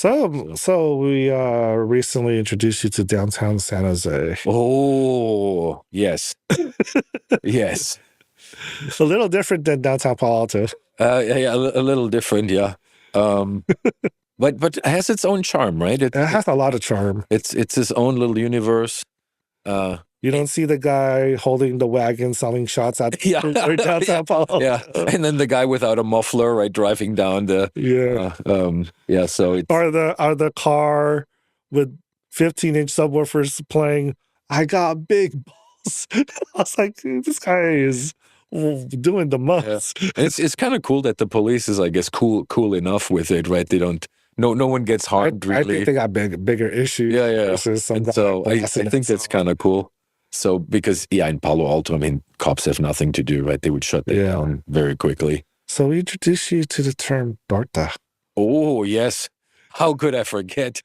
So we recently introduced you to downtown San Jose. Oh, yes. Yes. A little different than downtown Palo Alto. Yeah, a little different, yeah. But it has its own charm, right? It has a lot of charm. It's its own little universe. You don't see the guy holding the wagon selling shots at Yeah. or downtown Palo Alto. Yeah, and then the guy without a muffler, right, driving down the yeah. So it's Or the car with 15-inch subwoofers playing "I Got Big Balls." I was like, dude, this guy is doing the most. Yeah. It's kind of cool that the police is, I guess, cool enough with it, right? They don't. No one gets harmed, really. I think they got bigger issues. Yeah. Versus some And guy so I blasting think that's kind of cool. So because in Palo Alto, I mean, cops have nothing to do, right? They would shut them down very quickly. So we introduced you to the term torta. Oh yes, how could I forget?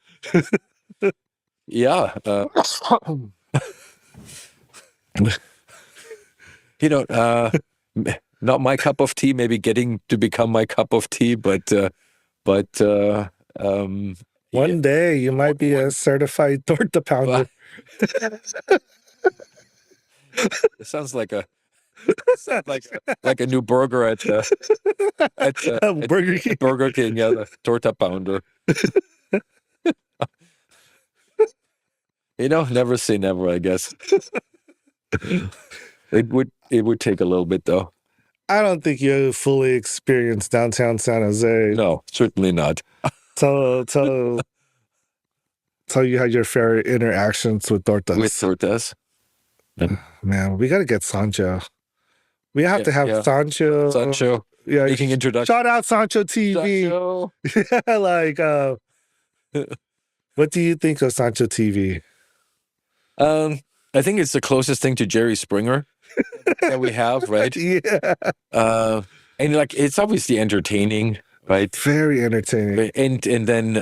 Yeah. Not my cup of tea. Maybe getting to become my cup of tea, but one day you might be a certified torta pounder. It sounds like a new burger at Burger King. Burger King, yeah, the torta pounder. Never say never, I guess. It would take a little bit, though. I don't think you fully experienced downtown San Jose. No, certainly not. Tell you had your fair interactions with tortas. With tortas. Man, we got to get Sancho. We have to have Sancho. Sancho. Yeah, making introduction. Shout out Sancho TV. Sancho. What do you think of Sancho TV? I think it's the closest thing to Jerry Springer that we have, right? Yeah. And it's obviously entertaining, right? Very entertaining. And then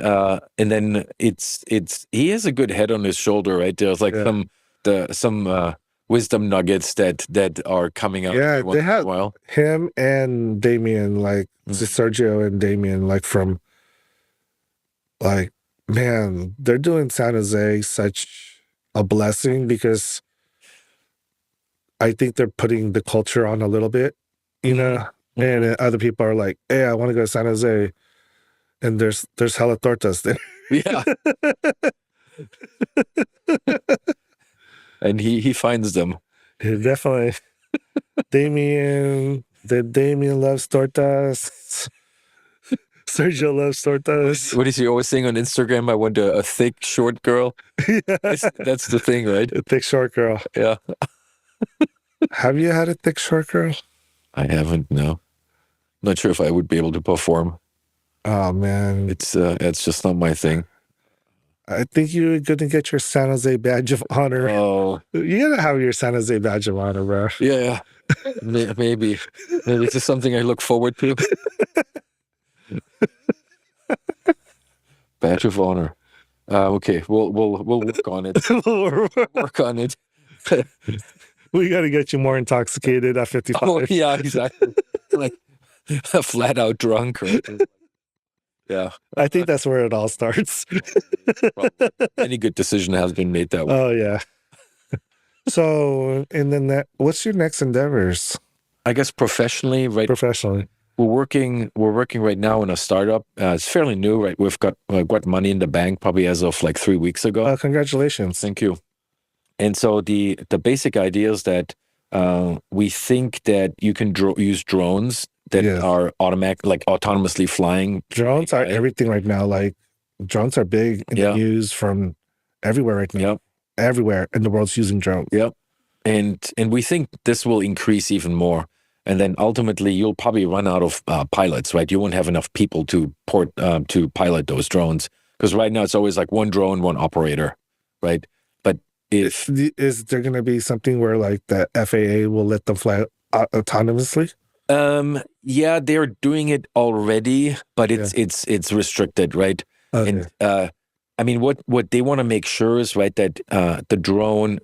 it's he has a good head on his shoulder, right? There's some wisdom nuggets that are coming out. Yeah, once they have in a while. Him and Damien, Sergio and Damien, man, they're doing San Jose such a blessing because I think they're putting the culture on a little bit, and other people are like, hey, I want to go to San Jose, and there's hella tortas there. Yeah. And he finds them. Yeah, definitely. Damien loves tortas. Sergio loves tortas. What is he always saying on Instagram? I want a thick, short girl. Yeah. That's the thing, right? A thick, short girl. Yeah. Have you had a thick, short girl? I haven't, no. Not sure if I would be able to perform. Oh, man. It's just not my thing. I think you're going to get your San Jose badge of honor. Oh. You gotta have your San Jose badge of honor, bro. Yeah. Maybe it's just something I look forward to. Badge of honor. Okay, we'll work on it. Work on it. We got to get you more intoxicated at 55. Oh, yeah, exactly. Like a flat out drunk, right? Yeah. I think that's where it all starts. Any good decision has been made that way. Oh, yeah. So, and then what's your next endeavors? I guess professionally, right? Professionally. We're working right now in a startup. It's fairly new, right? We've got money in the bank probably as of 3 weeks ago. Congratulations. Thank you. And so the basic idea is that we think that you can use drones that are autonomously flying. Drones are everything right now. Drones are big in the news from everywhere right now. Yep. Everywhere in the world's using drones. Yep. And we think this will increase even more. And then ultimately, you'll probably run out of pilots, right? You won't have enough people to pilot those drones. Because right now, it's always one drone, one operator, right? But is there going to be something where the FAA will let them fly autonomously? Yeah, they're doing it already, but it's restricted, right? Okay. And I mean, what they want to make sure is, right, that the drone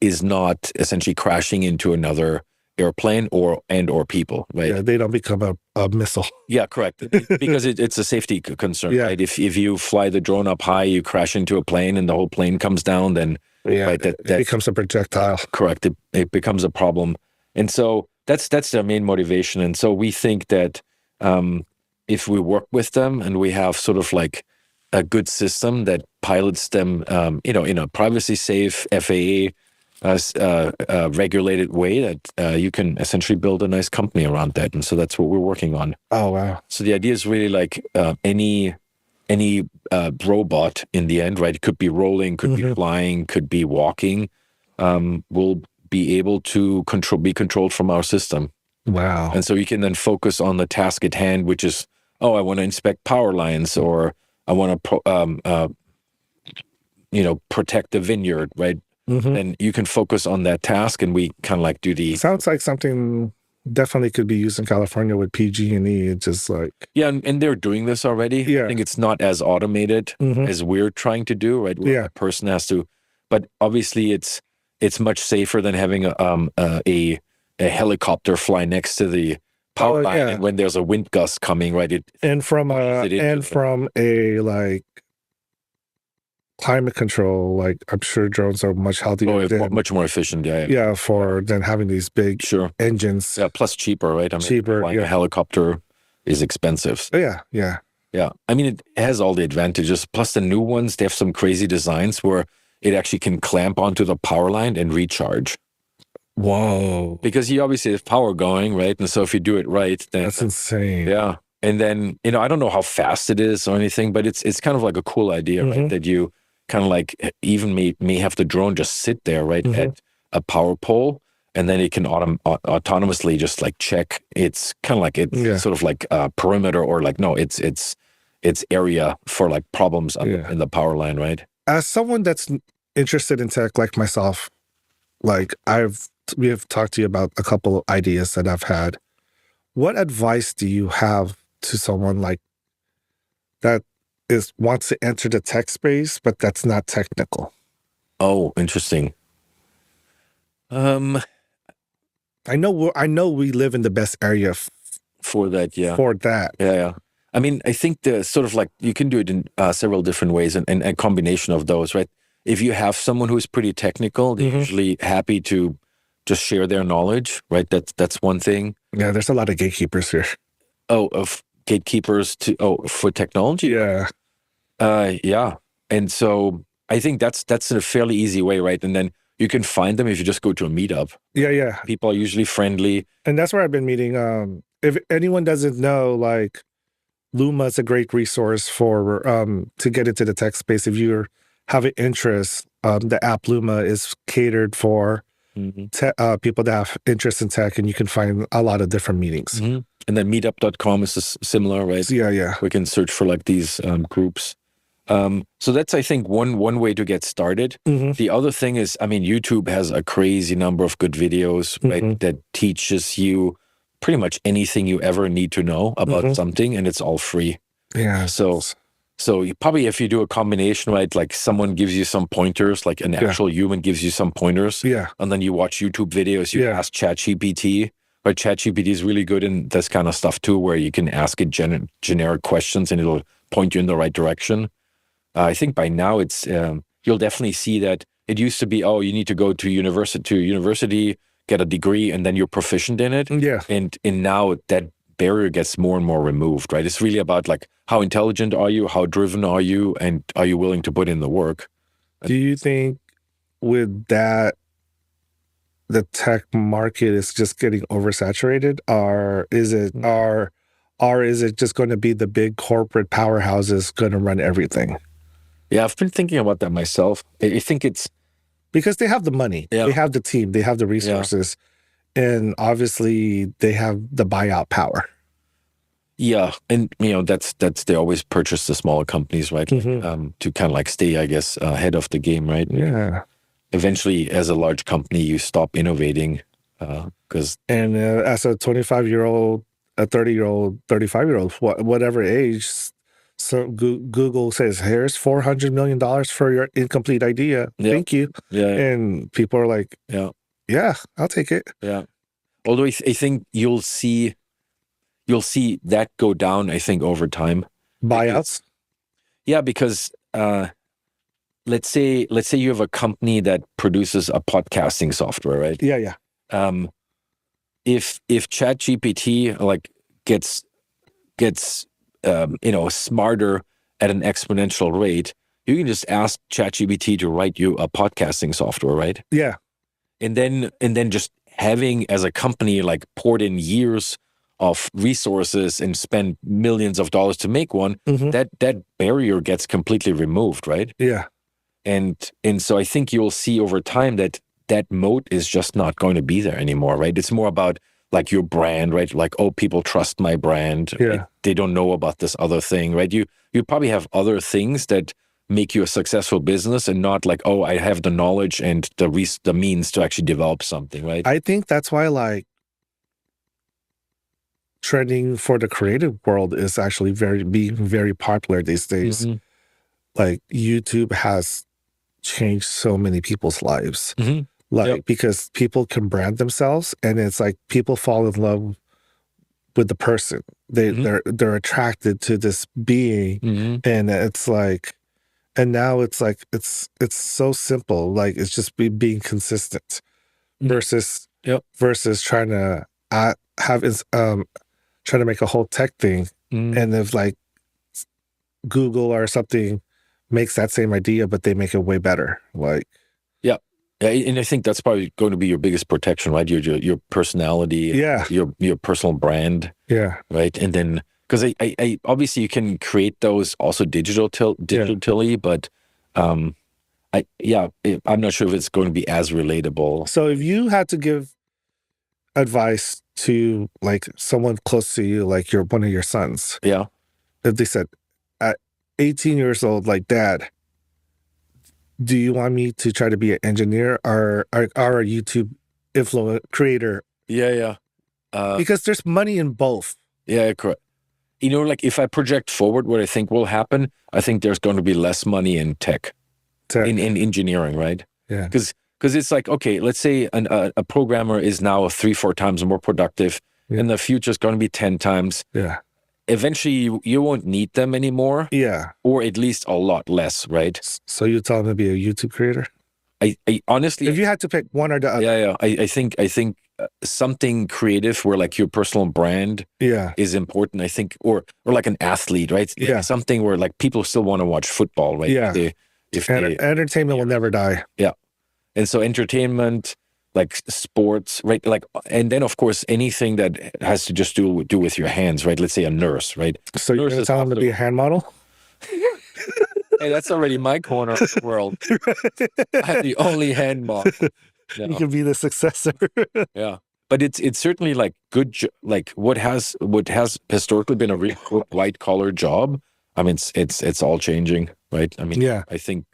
is not essentially crashing into another airplane or people, right? Yeah, they don't become a missile. Yeah, correct. Because it's a safety concern, Yeah. right? If you fly the drone up high, you crash into a plane, and the whole plane comes down, then Yeah, right, it becomes a projectile. correct. It becomes a problem, and so that's their main motivation. And so we think that if we work with them and we have sort of like a good system that pilots them, in a privacy safe FAA regulated way, that you can essentially build a nice company around that. And so that's what we're working on. Oh, wow. So the idea is really like any robot in the end, right? It could be rolling, could be flying, could be walking, will be able to be controlled from our system. Wow. And so you can then focus on the task at hand, which is, I want to inspect power lines, or I want to protect the vineyard, right? And you can focus on that task, and we kind of like do the... Sounds like something definitely could be used in California with PG&E. It's just like... Yeah, and they're doing this already. Yeah. I think it's not as automated as we're trying to do, right? Where a person has to... But obviously, it's much safer than having a helicopter fly next to the power line, and when there's a wind gust coming, right? From a like climate control, like I'm sure drones are much healthier, much more efficient. Than having these big engines. Yeah, plus cheaper, right? I mean, flying a helicopter is expensive. Yeah. I mean, it has all the advantages. Plus, the new ones, they have some crazy designs where it actually can clamp onto the power line and recharge. Whoa! Because you obviously have power going, right? And so if you do it right, then that's insane. Yeah, and then I don't know how fast it is or anything, but it's kind of like a cool idea, right? That you kind of like even may have the drone just sit there, right, at a power pole, and then it can autonomously just like check. It's kind of like sort of like perimeter, or like it's area for like problems in the power line, right? As someone that's interested in tech like myself, like we have talked to you about a couple of ideas that I've had. What advice do you have to someone like that wants to enter the tech space, but that's not technical? Oh, interesting. I know we live in the best area for that. Yeah. For that. Yeah. I mean, I think the sort of like you can do it in several different ways, and a combination of those, right? If you have someone who's pretty technical, they're usually happy to just share their knowledge, right? That's one thing. Yeah, there's a lot of gatekeepers here. Oh, of gatekeepers for technology? Yeah. Yeah. And so I think that's a fairly easy way, right? And then you can find them if you just go to a meetup. Yeah. People are usually friendly. And that's where I've been meeting. If anyone doesn't know, like Luma is a great resource for to get into the tech space. If you have an interest, the app Luma is catered for people that have interest in tech, and you can find a lot of different meetings. And then meetup.com is similar, right? Yeah. We can search for like these groups. So that's, I think, one way to get started. The other thing is, I mean, YouTube has a crazy number of good videos, right, that teaches you pretty much anything you ever need to know about something, and it's all free. Yeah. So you probably, if you do a combination, right, like someone gives you some pointers, like an actual human gives you some pointers, and then you watch YouTube videos, you ask ChatGPT, right? ChatGPT is really good in this kind of stuff too, where you can ask it generic questions and it'll point you in the right direction. I think by now it's you'll definitely see that it used to be, you need to go to university, get a degree, and then you're proficient in it. Yeah. And now that barrier gets more and more removed, right? It's really about like, how intelligent are you? How driven are you? And are you willing to put in the work? Do you think with that, the tech market is just getting oversaturated, or is it just going to be the big corporate powerhouses going to run everything? Yeah, I've been thinking about that myself. I think it's because they have the money, they have the team, they have the resources, and obviously they have the buyout power. Yeah, and that's they always purchase the smaller companies, right? To kind of like stay, I guess, ahead of the game, right? Yeah. Eventually, as a large company, you stop innovating because. And as a 25-year-old, a 30-year-old, 35-year-old, whatever age, so Google says, "Here's $400 million for your incomplete idea. Thank you." Yeah. And people are like, "Yeah, I'll take it." Yeah. Although I think you'll see that go down, I think, over time. Buyouts. Yeah, because let's say you have a company that produces a podcasting software, right? Yeah, yeah. If ChatGPT like gets smarter at an exponential rate, you can just ask ChatGPT to write you a podcasting software, right? Yeah. And then just having as a company like poured in years of resources and spend millions of dollars to make one, that barrier gets completely removed, right? Yeah. And so I think you'll see over time that moat is just not going to be there anymore, right? It's more about like your brand, right? Like, oh, people trust my brand. Yeah. Right? They don't know about this other thing, right? You probably have other things that make you a successful business, and not like, oh, I have the knowledge and the means to actually develop something, right? I think that's why like trending for the creative world is actually being very popular these days. Like YouTube has changed so many people's lives. Like because people can brand themselves, and it's like people fall in love with the person. They're attracted to this being, and it's like, and now it's like it's so simple. Like it's just being consistent versus trying to trying to make a whole tech thing, and if like Google or something makes that same idea, but they make it way better. Like, yeah, and I think that's probably going to be your biggest protection, right? Your personality, your personal brand, right? And then because I obviously you can create those also digitally, but I'm not sure if it's going to be as relatable. So if you had to give advice to like someone close to you, like one of your sons, if they said at 18 years old, like, Dad, do you want me to try to be an engineer or a YouTube creator? Because there's money in both. Yeah, correct. You know, like if I project forward what I think will happen, I think there's going to be less money in tech. In engineering, right? Yeah. Because it's like, okay, let's say a programmer is now 3-4 times more productive, and the future is going to be 10 times. Yeah. Eventually, you won't need them anymore. Yeah. Or at least a lot less, right? So you tell them to be a YouTube creator? I honestly, if you had to pick one or the other, I think something creative where like your personal brand is important. I think, or like an athlete, right? Like something where like people still want to watch football, right? Yeah. Entertainment will never die. Yeah. And so entertainment, like sports, right? Like, and then of course anything that has to just do with your hands, right? Let's say a nurse, right? So you're going to tell them to be a hand model? Hey, that's already my corner of the world. I'm the only hand model. No. You can be the successor. Yeah. But it's certainly like like what has historically been a real white collar job. I mean, it's all changing, right? I mean, I think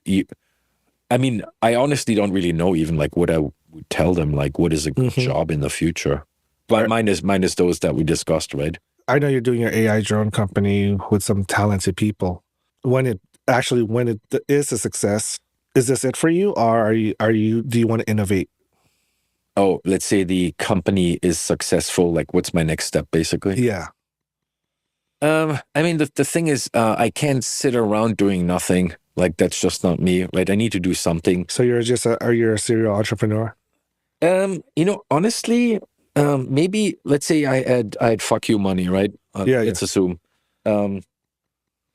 I honestly don't really know even like what I would tell them, like what is a good job in the future. But mine is those that we discussed, right? I know you're doing your AI drone company with some talented people. When it is a success, is this it for you, or do you want to innovate? Oh, let's say the company is successful. Like, what's my next step, basically? Yeah. I mean, the thing is, I can't sit around doing nothing. Like, that's just not me, right? I need to do something. So you're just are you a serial entrepreneur? You know, honestly, maybe let's say I had fuck you money, right? Let's assume. I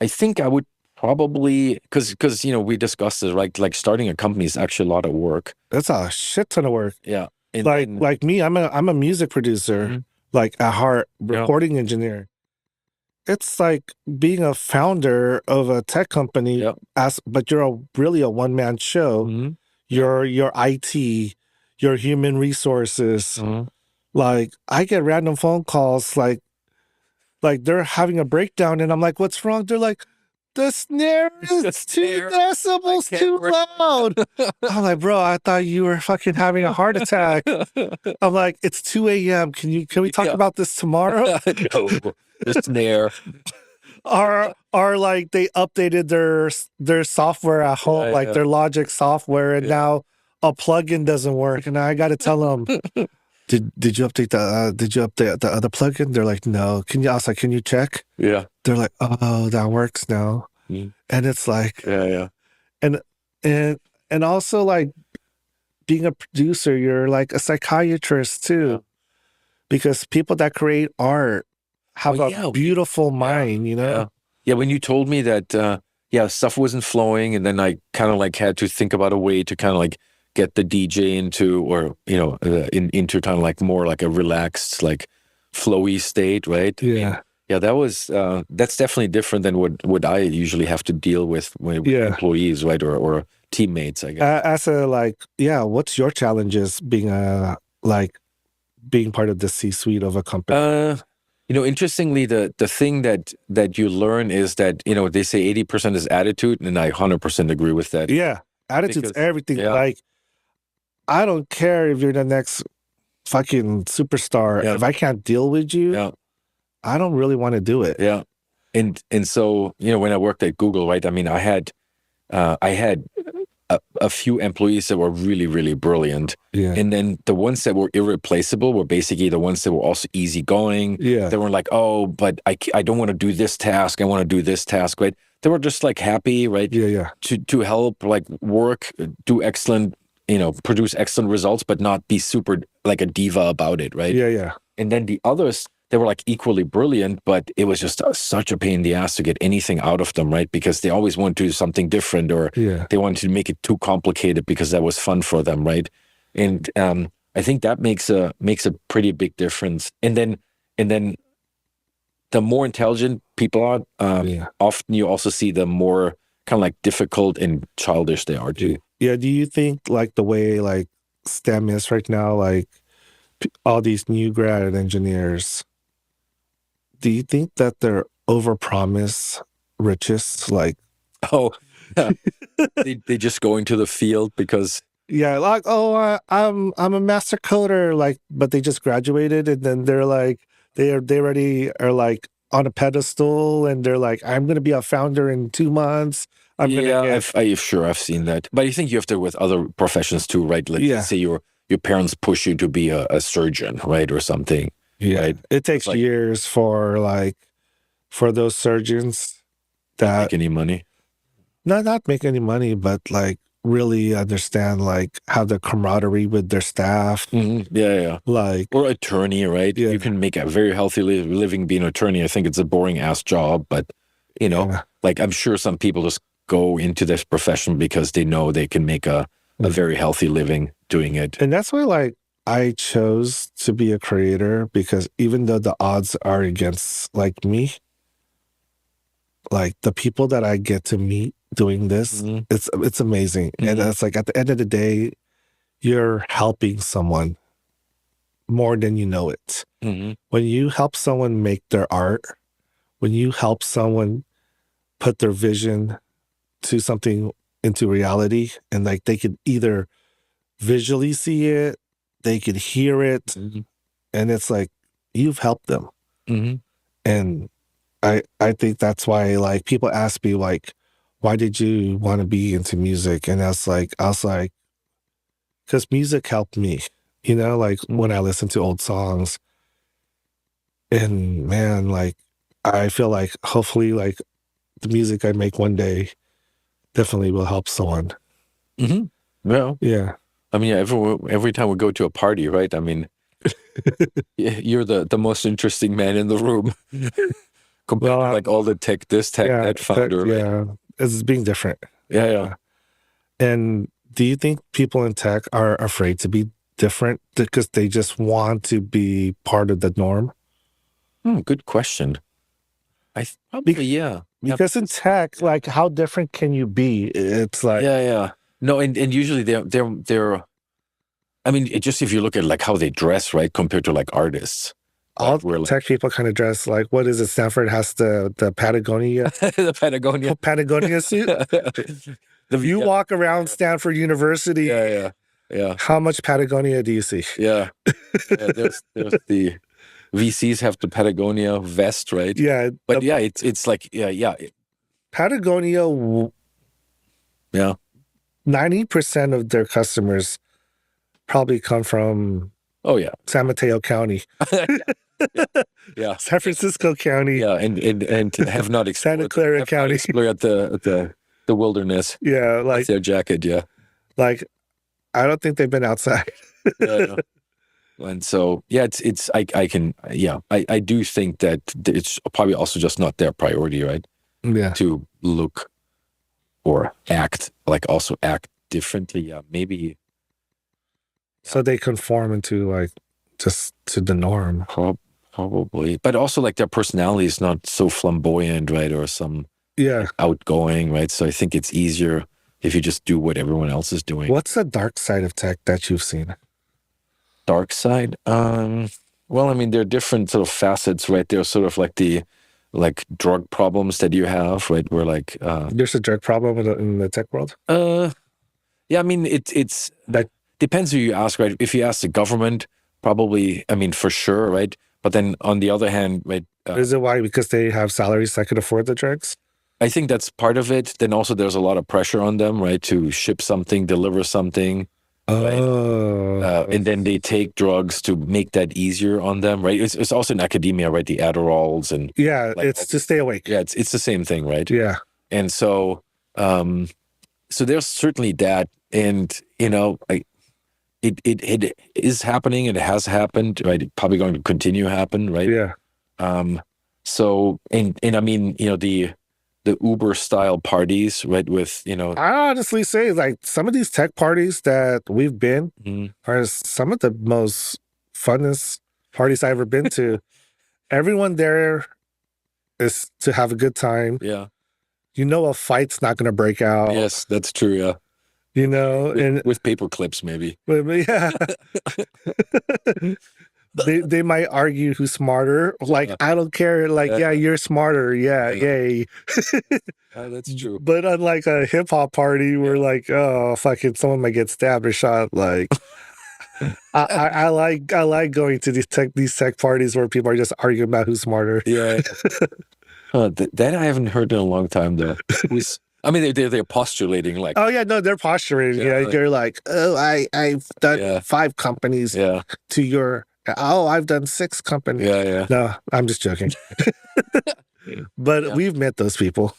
think I would probably because you know we discussed this, right? Like starting a company is actually a lot of work. That's a shit ton of work. Yeah. And like me, I'm a music producer, like at heart, recording engineer. It's like being a founder of a tech company, but you're really a one-man show. You're your IT, your human resources. Like I get random phone calls, like they're having a breakdown, and I'm like, "What's wrong?" They're like, "The snare is 2 decibels too loud." I'm like, "Bro, I thought you were fucking having a heart attack." I'm like, "It's 2 a.m. Can we talk about this tomorrow?" No, the snare. Or like they updated their software at home, like their Logic software, and now a plugin doesn't work, and I got to tell them, did you update the other plugin? They're like, no. I was like, can you check? Yeah. They're like, oh, that works now. Mm. And it's like, Yeah, yeah. and and and also like being a producer, you're like a psychiatrist too, Yeah. because people that create art have Oh, a yeah. beautiful Yeah. mind, you know? Yeah. Yeah, when you told me that, yeah, stuff wasn't flowing, and then I kind of like had to think about a way to kind of like get the DJ into, or into kind of like more like a relaxed, like flowy state, right? I mean, Yeah. yeah, that's definitely different than what I usually have to deal with Yeah. employees, right, or teammates, I guess. As a like, yeah, what's your challenges being being part of the C-suite of a company? Interestingly, the thing that you learn is that, they say 80% is attitude, and I 100% agree with that. Yeah, attitude's Because, everything. yeah, Like, I don't care if you're the next fucking superstar. yeah, If I can't deal with you, yeah, I don't really want to do it. yeah. And so, when I worked at Google, right? I mean, I had a few employees that were really, really brilliant. Yeah. And then the ones that were irreplaceable were basically the ones that were also easygoing. Yeah. They were like, oh, but I don't want to do this task. I want to do this task, right? They were just like happy, right? Yeah. Yeah. To help, like, work, do excellent, produce excellent results, but not be super like a diva about it, right? Yeah. Yeah. And then the others, they were like equally brilliant, but it was just such a pain in the ass to get anything out of them, right? Because they always wanted to do something different, or Yeah. they wanted to make it too complicated because that was fun for them, right? And I think that makes a pretty big difference. And then the more intelligent people are, Yeah. often you also see the more kind of like difficult and childish they are too. Yeah. Do you think like the way like STEM is right now, like all these new grad engineers, do you think that they're overpromise riches? Like, Oh, they just go into the field because yeah, like, oh, I'm a master coder, like, but they just graduated, and then they're like, they already are like on a pedestal, and they're like, I'm gonna be a founder in 2 months. I'm gonna get I've seen that. But I think you have to with other professions too, right? Like, Yeah. let's say your parents push you to be a surgeon, right, or something. Yeah. Right? It takes like- years for those surgeons that Make any money? not make any money, but like really understand like how the camaraderie with their staff, Yeah, yeah. like Or attorney, right? Yeah. You can make a very healthy living being an attorney. I think it's a boring ass job, but Yeah. like, I'm sure some people just go into this profession because they know they can make a very healthy living doing it. And that's why, like, I chose to be a creator, because even though the odds are against, like, me, like, the people that I get to meet doing this, Mhm. it's amazing. And Mhm. it's like, at the end of the day, you're helping someone more than you know it. Mhm. When you help someone make their art, when you help someone put their vision to something into reality, and like they could either visually see it, they could hear it, Mhm. and it's like you've helped them. Mhm. And I think that's why, like, people ask me like, why did you want to be into music? And I was like, because music helped me, like when I listen to old songs. And man, like, I feel like hopefully like the music I make one day definitely will help someone. Mhm. Well, Yeah. I mean, yeah, every time we go to a party, right? I mean, you're the most interesting man in the room compared to like all the tech that founder, right? Yeah. It's being different. Yeah, yeah. And do you think people in tech are afraid to be different because they just want to be part of the norm? Good question. Probably, yeah. Because in tech, like, how different can you be? It's like, Yeah, yeah. No, and usually they're. I mean, just if you look at like how they dress, right, compared to like artists, all like, we're like, tech people kind of dress like, what is it? Stanford has the Patagonia the Patagonia. suit. You walk around Stanford University. Yeah, yeah, yeah. How much Patagonia do you see? Yeah. There's the VCs have the Patagonia vest, right? Yeah, but yeah, it's like yeah. Patagonia. Yeah. 90% of their customers probably come from Oh yeah. San Mateo County, Yeah. San Francisco County, Yeah, and have not Santa explored Clara have not County. explored the wilderness Yeah, with like their jacket. Yeah. I don't think they've been outside. Yeah. Yeah. And so yeah, it's I can yeah I do think that it's probably also just not their priority, right? Yeah. To look or act like also act differently. Yeah, maybe So they conform into like just to the norm. probably, but also like their personality is not so flamboyant, right? Or some Yeah. outgoing, right? So I think it's easier if you just do what everyone else is doing. What's the dark side of tech that you've seen? Dark side? Well, I mean, there are different sort of facets, right? There's sort of like the drug problems that you have, right? Where like There's a drug problem in the tech world. yeah, I mean, it's that depends who you ask, right? If you ask the government, probably, I mean, for sure, right? But then on the other hand, right? Is it why? Because they have salaries that could afford the drugs? I think that's part of it. Then also there's a lot of pressure on them, right? To ship something, deliver something. Oh. And then they take drugs to make that easier on them, right? It's also in academia, right? The Adderalls and Yeah, like, it's to stay awake. yeah, it's the same thing, right? Yeah. And so so there's certainly that, and you know, it is happening, and it has happened, right? It's probably going to continue to happen, right? Yeah. So and I mean, you know, the Uber style parties, right? With, you know, I honestly say like some of these tech parties that we've been are some of the most funnest parties I've ever been to. Everyone there is to have a good time. yeah, You know, a fight's not going to break out. yes, that's true, yeah. You know, and With paper clips, maybe. but yeah, they might argue who's smarter. Like I don't care. Like yeah, you're smarter. Yeah, yay. That's true. But unlike a hip hop party where like, oh fucking someone might get stabbed or shot, like I like going to these tech parties where people are just arguing about who's smarter. Yeah. That I haven't heard in a long time though. I mean, they're postulating like. Oh yeah, no, they're posturing. Yeah, they're like, oh, I've done 5 companies to your. Oh, I've done 6 companies. Yeah. No, I'm just joking. But we've met those people.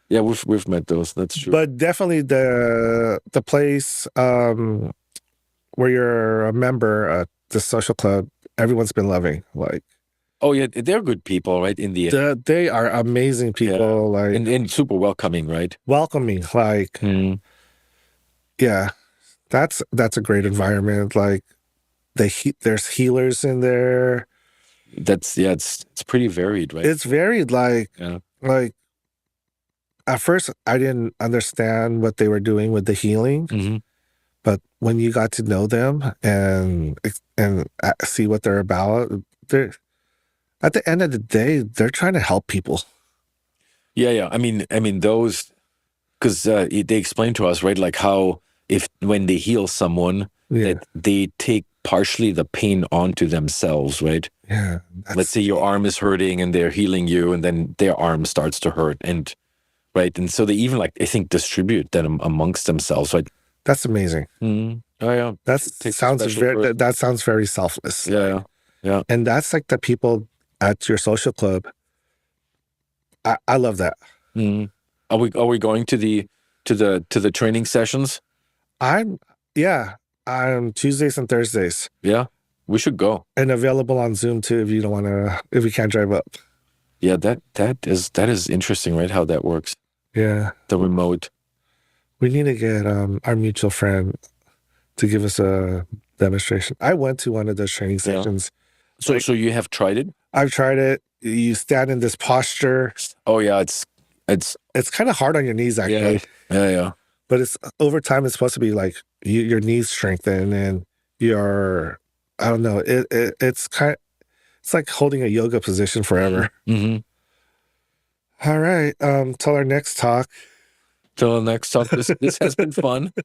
Yeah, we've met those. That's true. But definitely the place where you're a member, the social club, everyone's been loving. Like, oh yeah, they're good people, right? In the end, they are amazing people. Like, and super welcoming, right? Welcoming. Like, yeah, that's a great environment. Like, there's healers in there. That's it's pretty varied, right? It's varied. Like, at first I didn't understand what they were doing with the healing, but when you got to know them and see what they're about, at the end of the day, they're trying to help people. Yeah. I mean those, because they explained to us, right, like how when they heal someone, that they take partially the pain onto themselves, right? Yeah. Let's say your arm is hurting and they're healing you, and then their arm starts to hurt, and right, and so they even like I think distribute that amongst themselves, right? That's amazing. Oh yeah, that sounds very selfless. Yeah. And that's like the people at your social club. I love that. Are we going to the training sessions? I'm Tuesdays and Thursdays. Yeah, we should go. And available on Zoom too if we can't drive up. Yeah, that is interesting, right? How that works. Yeah. The remote. We need to get our mutual friend to give us a demonstration. I went to one of those training sessions. So you have tried it? I've tried it. You stand in this posture. Oh yeah, it's kind of hard on your knees actually. Yeah. But it's over time. It's supposed to be like your knees strengthen and your I don't know. It's like holding a yoga position forever. All right. Till our next talk. Till the next talk. This has been fun.